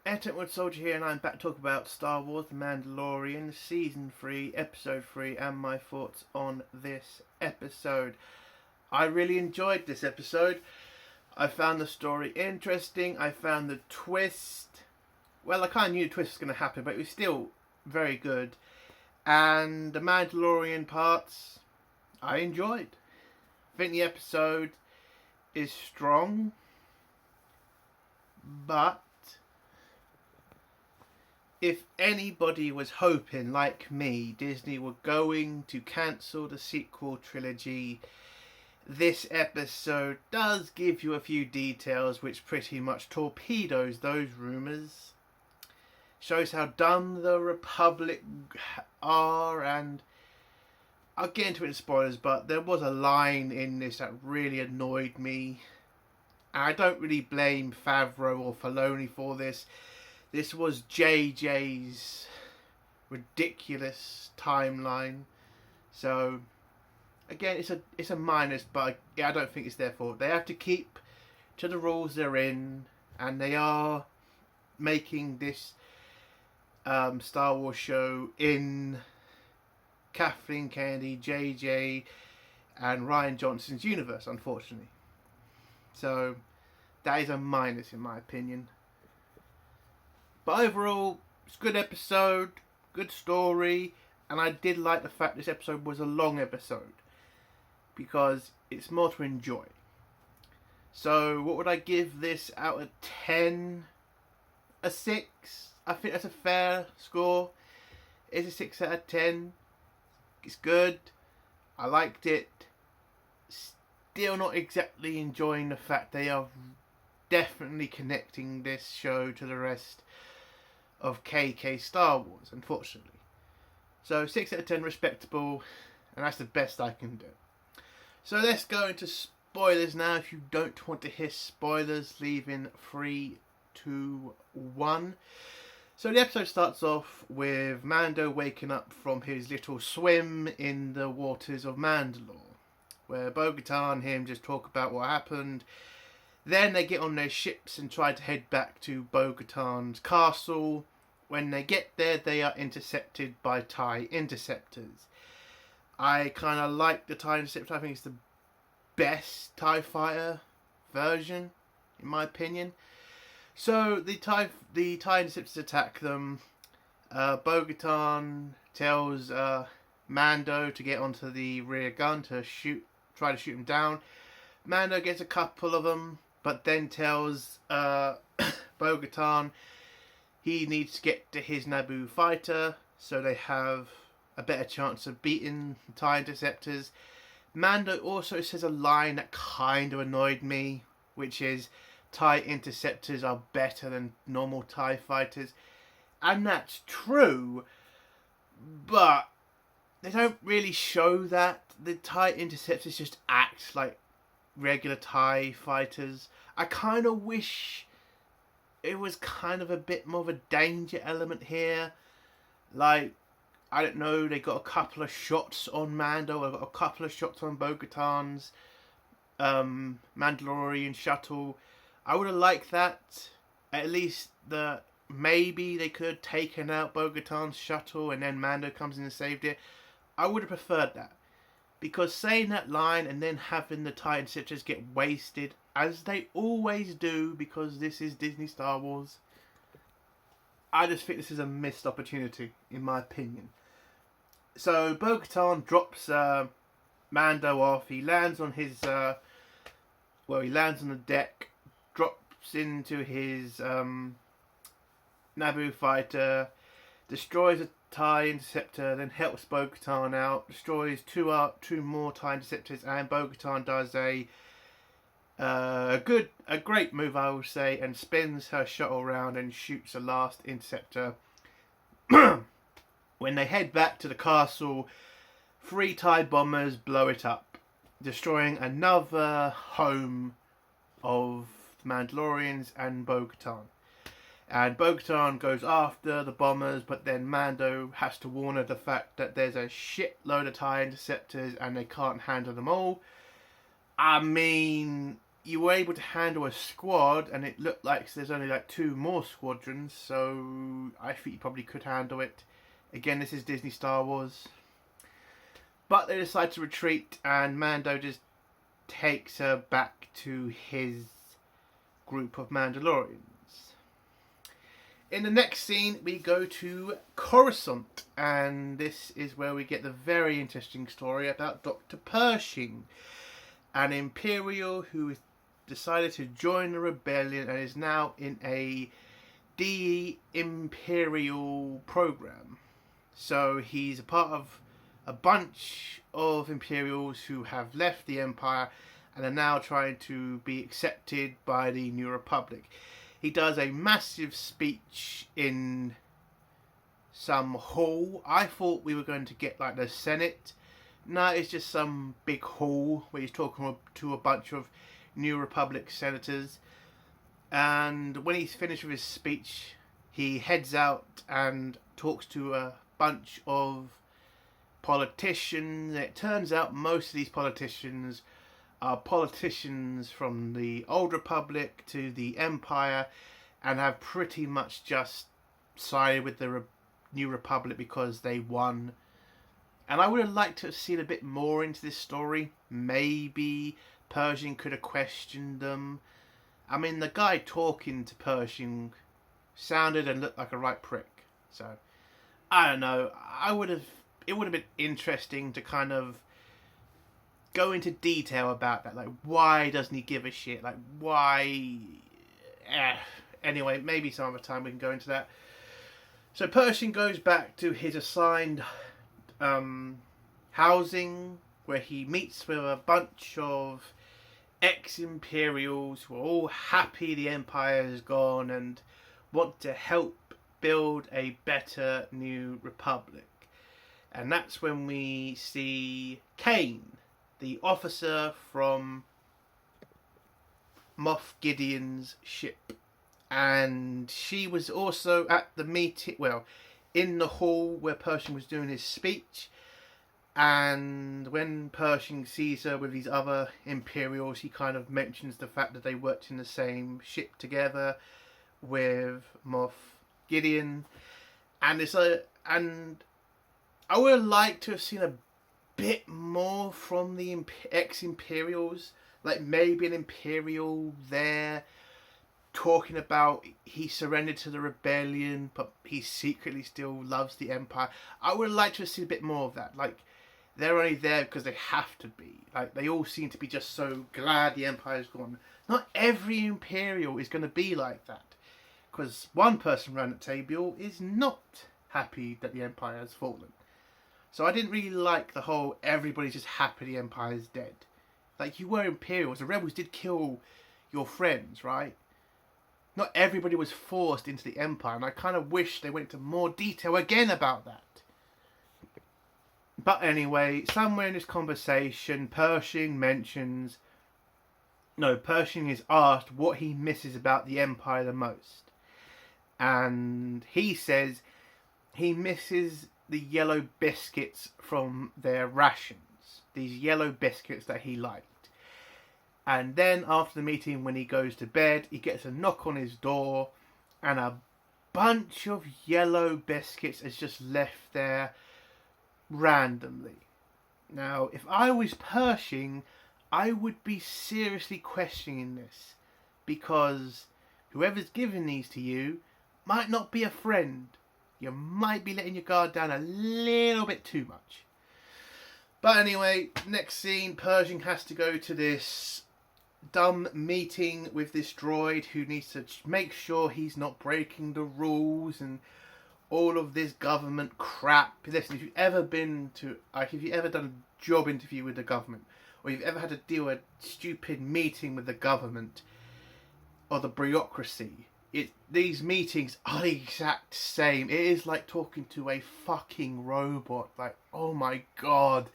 Wood Soldier here, and I'm back to talk about Star Wars Mandalorian Season 3, Episode 3, and my thoughts on this episode. I really enjoyed this episode. I found the story interesting. I found the twist. Well, I kind of knew the twist was going to happen, but it was still very good. And the Mandalorian parts, I enjoyed. I think the episode is strong, but if anybody was hoping, like me, Disney were going to cancel the sequel trilogy, this episode does give you a few details which pretty much torpedoes those rumours. Shows how dumb the Republic are, and I'll get into it in spoilers, but there was a line in this that really annoyed me. And I don't really blame Favreau or Filoni for this. This was JJ's ridiculous timeline. So, again, it's a minus, but I don't think it's their fault. They have to keep to the rules they're in, and they are making this Star Wars show in Kathleen Kennedy, JJ, and Rian Johnson's universe, unfortunately. So, that is a minus in my opinion. But overall, it's a good episode, good story, and I did like the fact this episode was a long episode because it's more to enjoy. So, what would I give this out of 10? A 6? I think that's a fair score. It's a 6 out of 10. It's good. I liked it. Still not exactly enjoying the fact they are definitely connecting this show to the rest of KK Star Wars, unfortunately. So 6 out of 10, respectable, and that's the best I can do. So let's go into spoilers now. If you don't want to hear spoilers, leave in 3, 2, 1. So the episode starts off with Mando waking up from his little swim in the waters of Mandalore, where Bo-Katan and him just talk about what happened. Then they get on their ships and try to head back to Bo-Katan's castle. When they get there, they are intercepted by TIE interceptors. I kind of like the TIE interceptor. I think it's the best TIE fighter version, in my opinion. So the TIE interceptors attack them. Bo-Katan tells Mando to get onto the rear gun to try to shoot him down. Mando gets a couple of them, but then tells Bo-Katan he needs to get to his Naboo fighter so they have a better chance of beating the TIE interceptors. Mando also says a line that kind of annoyed me, which is TIE interceptors are better than normal TIE fighters. And that's true, but they don't really show that. The TIE interceptors just act like regular TIE fighters. I kind of wish it was kind of a bit more of a danger element here. Like, I don't know, they got a couple of shots on Mando, they got a couple of shots on Bo-Katan's Mandalorian shuttle. I would have liked that. At least maybe they could have taken out Bo-Katan's shuttle and then Mando comes in and saved it. I would have preferred that. Because saying that line and then having the TIE interceptors get wasted, as they always do, because this is Disney Star Wars, I just think this is a missed opportunity, in my opinion. So Bo-Katan drops Mando off. He lands on his, he lands on the deck, drops into his Naboo fighter, destroys a TIE interceptor, then helps Bo-Katan out, destroys two more TIE interceptors, and Bo-Katan does a great move, I would say, and spins her shuttle around and shoots the last interceptor. When they head back to the castle, 3 TIE bombers blow it up, destroying another home of the Mandalorians and Bo-Katan. And Bo-Katan goes after the bombers, but then Mando has to warn her the fact that there's a shitload of TIE interceptors and they can't handle them all. I mean, you were able to handle a squad, and it looked like there's only like 2 more squadrons, so I think you probably could handle it. Again, this is Disney Star Wars. But they decide to retreat, and Mando just takes her back to his group of Mandalorians. In the next scene, we go to Coruscant, and this is where we get the very interesting story about Dr. Pershing, an Imperial who decided to join the rebellion and is now in a de-Imperial program. So he's a part of a bunch of Imperials who have left the Empire and are now trying to be accepted by the New Republic. He does a massive speech in some hall. I thought we were going to get like the Senate. No, it's just some big hall where he's talking to a bunch of New Republic senators. And when he's finished with his speech, he heads out and talks to a bunch of politicians. And it turns out most of these politicians are politicians from the Old Republic to the Empire and have pretty much just sided with the New Republic because they won. And I would have liked to have seen a bit more into this story. Maybe Pershing could have questioned them. I mean, the guy talking to Pershing sounded and looked like a right prick. So, I don't know. It would have been interesting to kind of go into detail about that. Like, why doesn't he give a shit? Like, why? Anyway, maybe some other time we can go into that. So Pershing goes back to his assigned housing, where he meets with a bunch of ex-Imperials who are all happy the Empire is gone and want to help build a better New Republic. And that's when we see Kane, the officer from Moff Gideon's ship. And she was also at the meeting, well, in the hall where Pershing was doing his speech. And when Pershing sees her with these other Imperials, he kind of mentions the fact that they worked in the same ship together with Moff Gideon. And I would have liked to have seen a bit more from the ex-Imperials, like maybe an Imperial there talking about he surrendered to the rebellion but he secretly still loves the Empire. I would have liked to have seen a bit more of that. Like, they're only there because they have to be. Like, they all seem to be just so glad the Empire's gone. Not every Imperial is going to be like that, because one person around the table is not happy that the Empire has fallen. So I didn't really like the whole everybody's just happy the Empire's dead. Like, you were Imperials. The rebels did kill your friends, right? Not everybody was forced into the Empire, and I kind of wish they went into more detail again about that. But anyway, somewhere in this conversation, Pershing is asked what he misses about the Empire the most. And he says he misses the yellow biscuits from their rations. These yellow biscuits that he liked. And then after the meeting, when he goes to bed, he gets a knock on his door, and a bunch of yellow biscuits is just left there randomly. Now, if I was Pershing, I would be seriously questioning this, because whoever's giving these to you might not be a friend. You might be letting your guard down a little bit too much. But anyway, next scene, Pershing has to go to this dumb meeting with this droid who needs to make sure he's not breaking the rules and all of this government crap. Listen, if you've ever been to, if you've ever done a job interview with the government, or you've ever had to deal with a stupid meeting with the government or the bureaucracy, these meetings are the exact same. It is like talking to a fucking robot. Like, oh my god.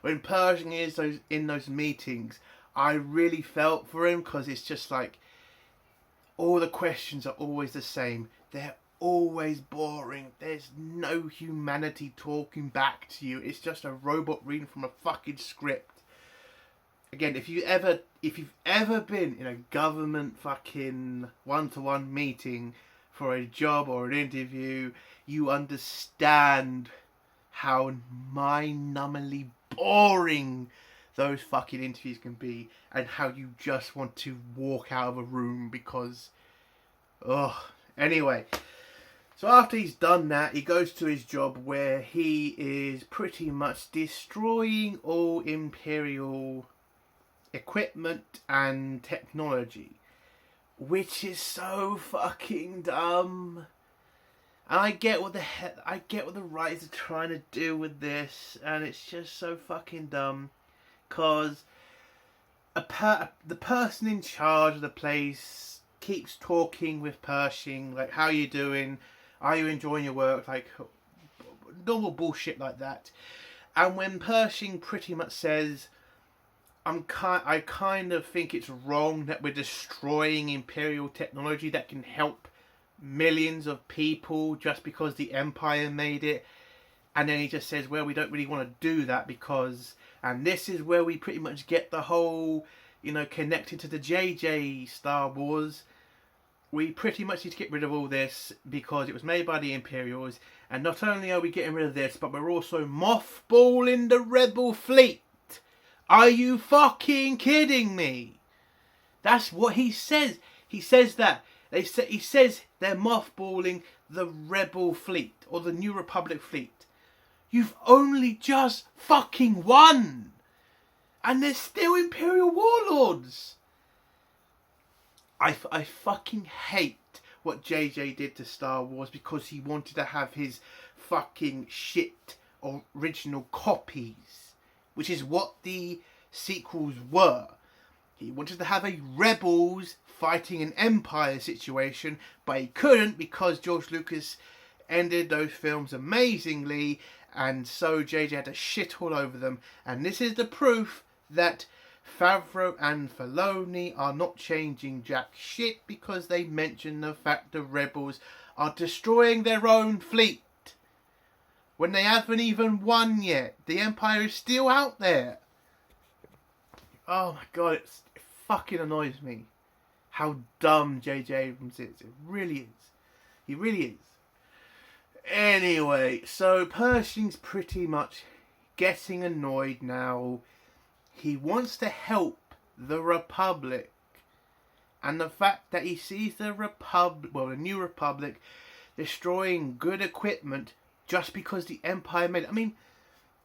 When Pershing is in those meetings, I really felt for him, because it's just like all the questions are always the same. They're always boring. There's no humanity talking back to you. It's just a robot reading from a fucking script. again, if you've ever been in a government fucking one-to-one meeting for a job or an interview, you understand how mind-numbingly boring those fucking interviews can be, and how you just want to walk out of a room because, anyway. So after he's done that, he goes to his job where he is pretty much destroying all Imperial equipment and technology, which is so fucking dumb. And I get what the writers are trying to do with this, and it's just so fucking dumb, cause the person in charge of the place keeps talking with Pershing, like, how you doing? Are you enjoying your work? Like, normal bullshit like that. And when Pershing pretty much says, I kind of think it's wrong that we're destroying Imperial technology that can help millions of people just because the Empire made it. And then he just says, well, we don't really want to do that because... And this is where we pretty much get the whole, connected to the JJ Star Wars. We pretty much need to get rid of all this because it was made by the Imperials. And not only are we getting rid of this, but we're also mothballing the Rebel fleet. Are you fucking kidding me? That's what he says. He says that. He says they're mothballing the Rebel fleet, or the New Republic fleet. You've only just fucking won. And they're still Imperial warlords. I fucking hate what JJ did to Star Wars because he wanted to have his fucking shit original copies, which is what the sequels were. He wanted to have a Rebels fighting an Empire situation, but he couldn't because George Lucas ended those films amazingly, and so JJ had to shit all over them. And this is the proof that Favreau and Filoni are not changing jack shit because they mention the fact the Rebels are destroying their own fleet when they haven't even won yet. The Empire is still out there. Oh my god, it fucking annoys me how dumb J.J. Abrams is. It really is. He really is. Anyway, so Pershing's pretty much getting annoyed now. He wants to help the Republic. And the fact that he sees the New Republic destroying good equipment just because the Empire made it. I mean,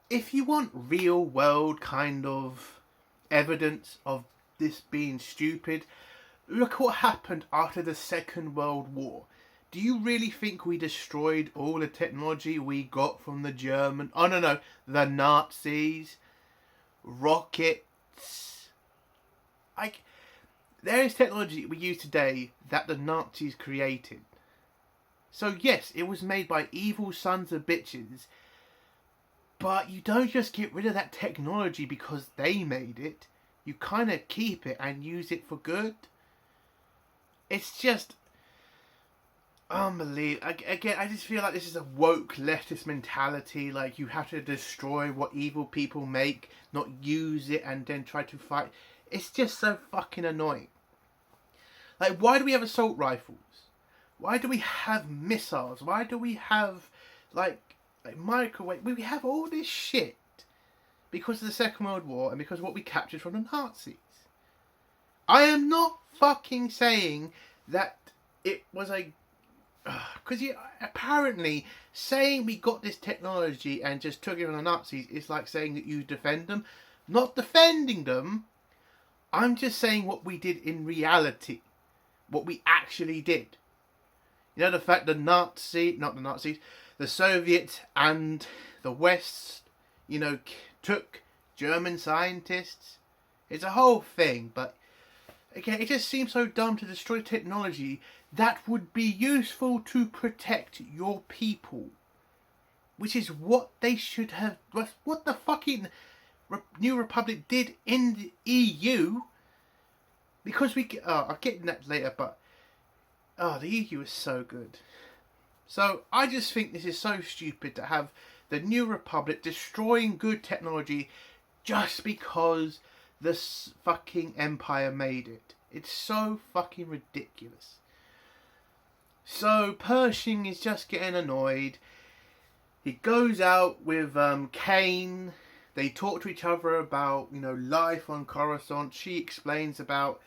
if you want real world kind of evidence of this being stupid, look what happened after the Second World War. Do you really think we destroyed all the technology we got from the the Nazis? Rockets. There is technology we use today that the Nazis created. So yes, it was made by evil sons of bitches, but you don't just get rid of that technology because they made it. You kind of keep it and use it for good. It's just unbelievable. Again, I just feel like this is a woke leftist mentality. Like, you have to destroy what evil people make, not use it and then try to fight. It's just so fucking annoying. Like, why do we have assault rifles? Why do we have missiles? Why do we have, like microwave? We have all this shit because of the Second World War and because of what we captured from the Nazis. I am not fucking saying that it was a... Because apparently saying we got this technology and just took it from the Nazis is like saying that you defend them. Not defending them. I'm just saying what we did in reality. What we actually did. You know, the fact the Soviets and the West, took German scientists. It's a whole thing, but again, it just seems so dumb to destroy technology that would be useful to protect your people. Which is what they should have... What the fucking New Republic did in the EU. Because I'll get in that later, but... the EU is so good. So, I just think this is so stupid to have the New Republic destroying good technology just because the fucking Empire made it. It's so fucking ridiculous. So Pershing is just getting annoyed. He goes out with Kane. They talk to each other about, life on Coruscant. She explains about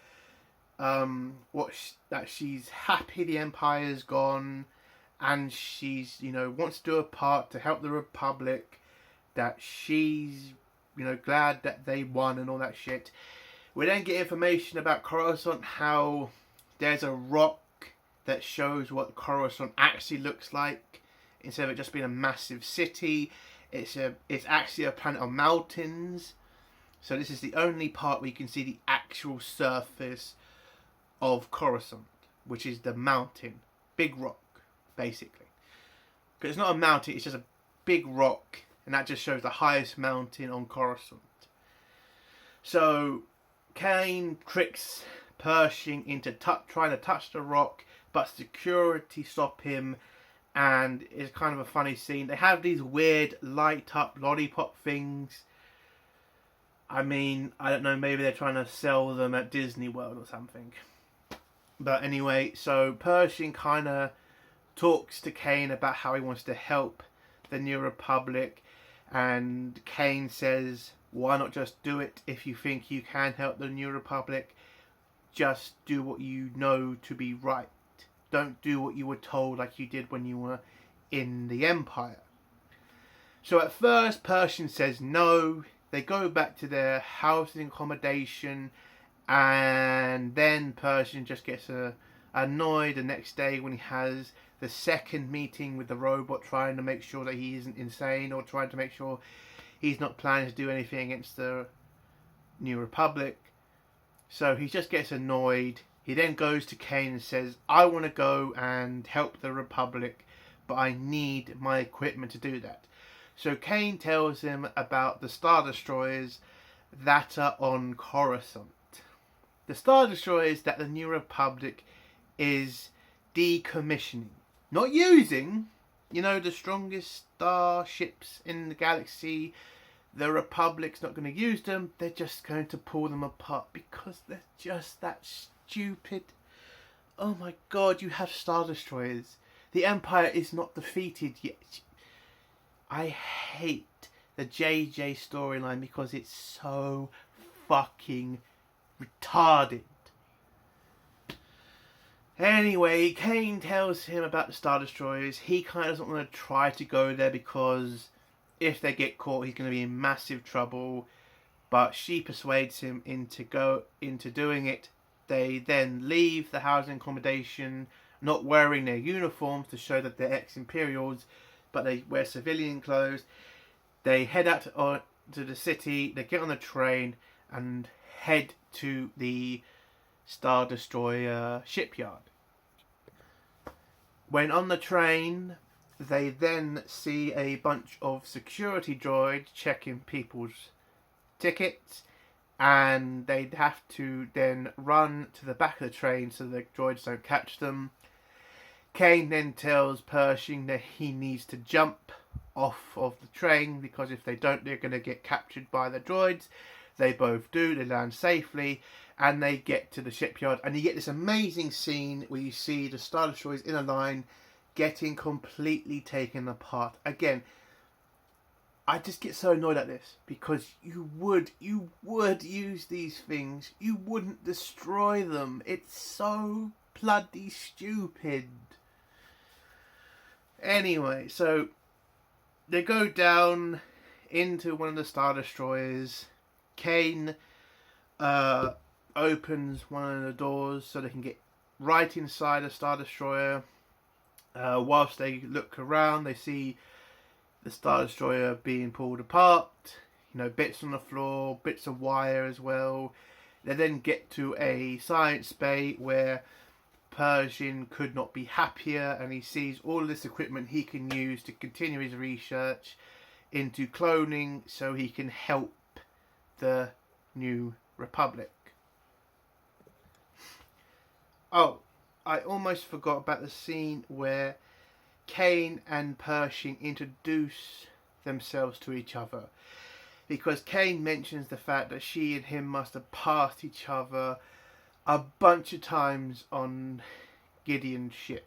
that she's happy the Empire's gone, and she's wants to do her part to help the Republic. That she's glad that they won and all that shit. We then get information about Coruscant, how there's a rock that shows what Coruscant actually looks like. Instead of it just being a massive city, it's actually a planet of mountains. So this is the only part where you can see the actual surface of Coruscant, which is the mountain, big rock, basically. Because it's not a mountain; it's just a big rock, and that just shows the highest mountain on Coruscant. So Kane tricks Pershing into trying to touch the rock, but security stop him. And it's kind of a funny scene. They have these weird light up lollipop things. I mean, I don't know, maybe they're trying to sell them at Disney World or something. But anyway, so Pershing kind of talks to Kane about how he wants to help the New Republic. And Kane says, why not just do it if you think you can help the New Republic? Just do what you know to be right. Don't do what you were told like you did when you were in the Empire. So at first, Pershing says no. They go back to their housing accommodation, and then Pershing just gets annoyed the next day when he has the second meeting with the robot, trying to make sure that he isn't insane, or trying to make sure he's not planning to do anything against the New Republic. So he just gets annoyed. He then goes to Kane and says, I want to go and help the Republic, but I need my equipment to do that. So Kane tells him about the Star Destroyers that are on Coruscant. The Star Destroyers that the New Republic is decommissioning. Not using, the strongest starships in the galaxy. The Republic's not going to use them. They're just going to pull them apart because they're just that stupid. Oh my god, you have Star Destroyers. The Empire is not defeated yet. I hate the JJ storyline because it's so fucking retarded. Anyway, Kane tells him about the Star Destroyers. He kind of doesn't want to try to go there because if they get caught, he's going to be in massive trouble. But she persuades him into doing it. They then leave the housing accommodation, not wearing their uniforms to show that they're ex-Imperials, but they wear civilian clothes. They head out to the city, they get on the train and head to the Star Destroyer shipyard. When on the train, they then see a bunch of security droids checking people's tickets, and they'd have to then run to the back of the train so the droids don't catch them. Kane then tells Pershing that he needs to jump off of the train because if they don't, they're going to get captured by the droids. They both do. They land safely and they get to the shipyard, and you get this amazing scene where you see the Star Destroyers in a line getting completely taken apart. Again, I just get so annoyed at this because you would use these things. You wouldn't destroy them. It's so bloody stupid. Anyway, so they go down into one of the Star Destroyers. Kane opens one of the doors so they can get right inside a Star Destroyer. Whilst they look around, they see the Star Destroyer being pulled apart. Bits on the floor, bits of wire as well. They then get to a science bay where Pershing could not be happier, and he sees all of this equipment he can use to continue his research into cloning so he can help the New Republic. Oh, I almost forgot about the scene where Kane and Pershing introduce themselves to each other. because Kane mentions the fact that she and him must have passed each other a bunch of times on Gideon's ship.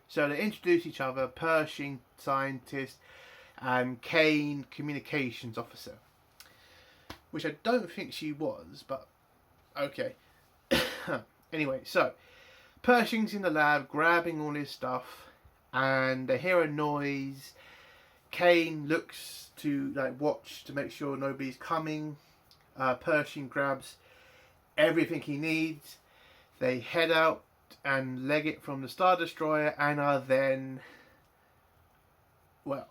So they introduce each other, Pershing scientist and Kane communications officer, which I don't think she was, but okay. Anyway, so Pershing's in the lab grabbing all his stuff, and they hear a noise. Kane looks to watch to make sure nobody's coming. Pershing grabs everything he needs. They head out and leg it from the Star Destroyer, and are then, well,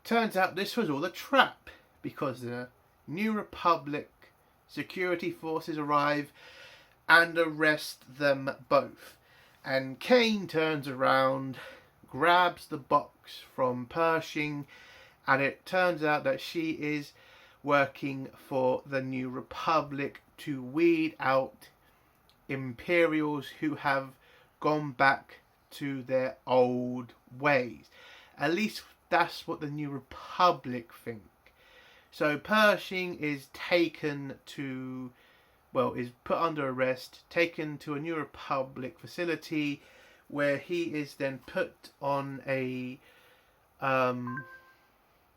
turns out this was all a trap, because the New Republic security forces arrive and arrest them both. And Kane turns around, grabs the box from Pershing, and it turns out that she is working for the New Republic to weed out Imperials who have gone back to their old ways. At least that's what the New Republic think. So Pershing is taken to, is put under arrest, taken to a New Republic facility, where he is then put on a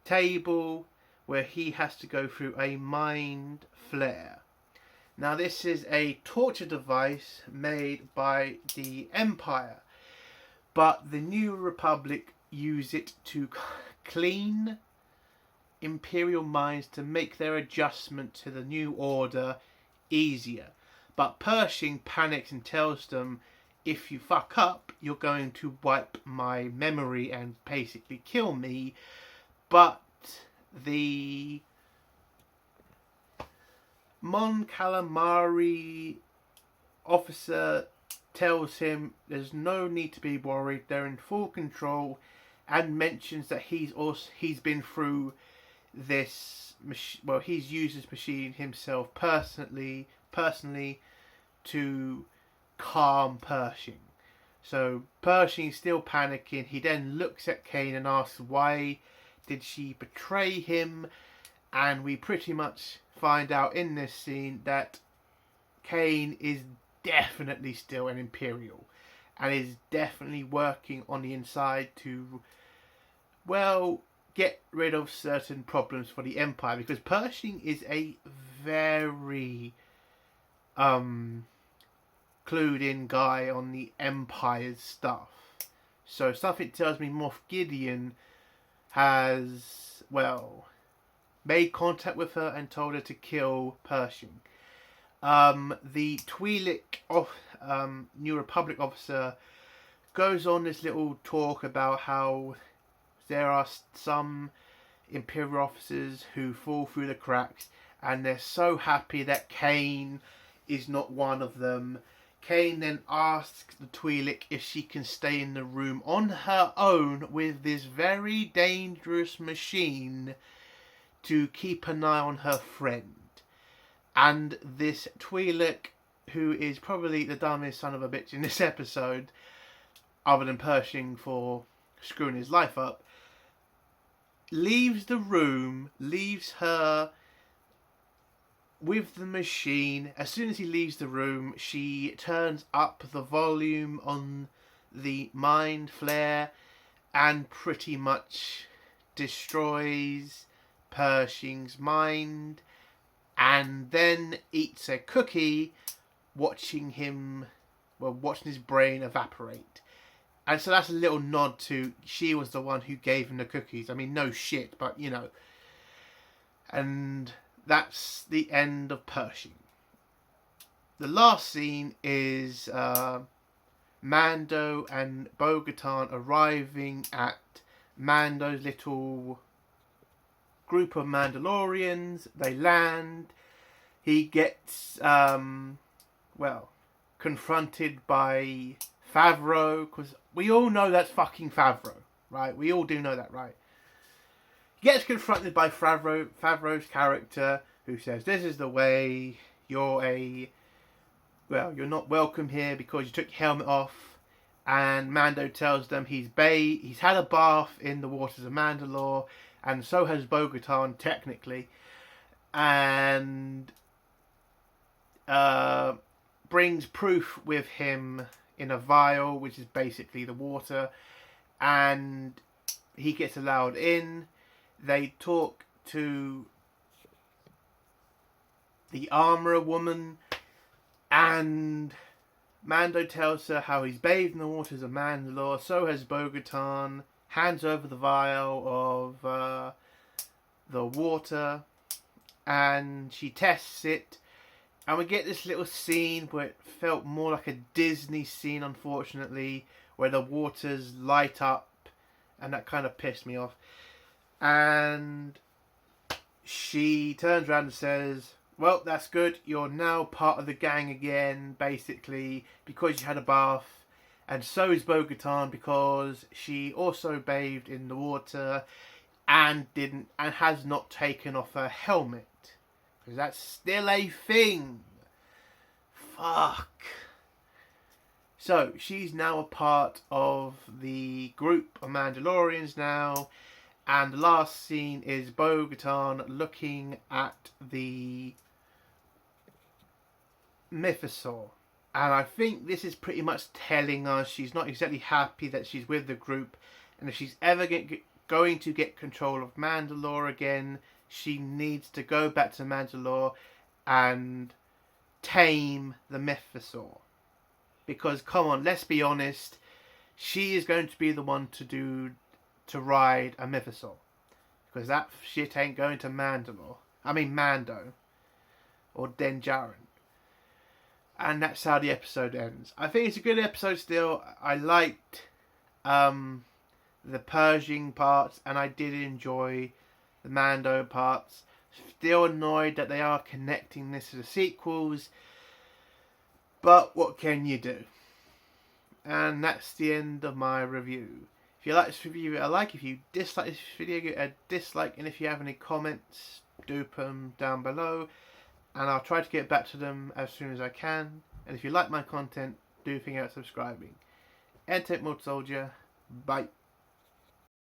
table where he has to go through a mind flare. Now this is a torture device made by the Empire, but the New Republic use it to clean Imperial minds to make their adjustment to the new order easier. But Pershing panics and tells them, if you fuck up, you're going to wipe my memory and basically kill me. But the Mon Calamari officer tells him there's no need to be worried, they're in full control, and mentions that he's been through this he's used this machine himself personally to calm Pershing. So Pershing is still panicking. He then looks at Kane and asks, why did she betray him? And we pretty much find out in this scene that Kane is definitely still an Imperial and is definitely working on the inside to, get rid of certain problems for the Empire, because Pershing is a very clued in guy on the Empire's stuff. So something tells me Moff Gideon has, made contact with her and told her to kill Pershing. The Twi'lek New Republic officer goes on this little talk about how there are some Imperial officers who fall through the cracks, and they're so happy that Kane is not one of them. Kane then asks the Twi'lek if she can stay in the room on her own with this very dangerous machine to keep an eye on her friend. And this Twi'lek, who is probably the dumbest son of a bitch in this episode, other than Pershing for screwing his life up, leaves the room, leaves her with the machine. As soon as he leaves the room, she turns up the volume on the mind flare and pretty much destroys Pershing's mind, and then eats a cookie, watching his brain evaporate. And so that's a little nod to, she was the one who gave him the cookies. I mean, no shit, but you know. And that's the end of Pershing. The last scene is Mando and Bo-Katan arriving at Mando's little group of Mandalorians. They land. He gets, confronted by Favreau, because we all know that's fucking Favreau, right? We all do know that, right? He gets confronted by Favreau's character, who says, this is the way, you're not welcome here because you took your helmet off. And Mando tells them he's had a bath in the waters of Mandalore, and so has Bo-Katan, technically. and brings proof with him in a vial, which is basically the water, and he gets allowed in. They talk to the armourer woman, and Mando tells her how he's bathed in the waters of Mandalore. So has Bo-Katan. Hands over the vial of the water, and she tests it. And we get this little scene where it felt more like a Disney scene, unfortunately, where the waters light up, and that kind of pissed me off. And she turns around and says, well, that's good, you're now part of the gang again, basically, because you had a bath. And so is Bo-Katan, because she also bathed in the water and has not taken off her helmet. Because that's still a thing. Fuck. So, she's now a part of the group of Mandalorians now. And the last scene is Bo-Katan looking at the mythosaur. And I think this is pretty much telling us she's not exactly happy that she's with the group. And if she's ever going to get control of Mandalore again, she needs to go back to Mandalore and tame the mythosaur. Because, come on, let's be honest, she is going to be the one to ride a mythosaur. Because that shit ain't going to Mandalore. I mean Mando. Or Din Djarin. And that's how the episode ends. I think it's a good episode still. I liked the Pershing parts, and I did enjoy the Mando parts. Still annoyed that they are connecting this to the sequels, but what can you do? And that's the end of my review. If you like this review, a like. If you dislike this video, give it a dislike. And if you have any comments, do put them down below, and I'll try to get back to them as soon as I can. And if you like my content, do think about subscribing. Entertainment Soldier, bye.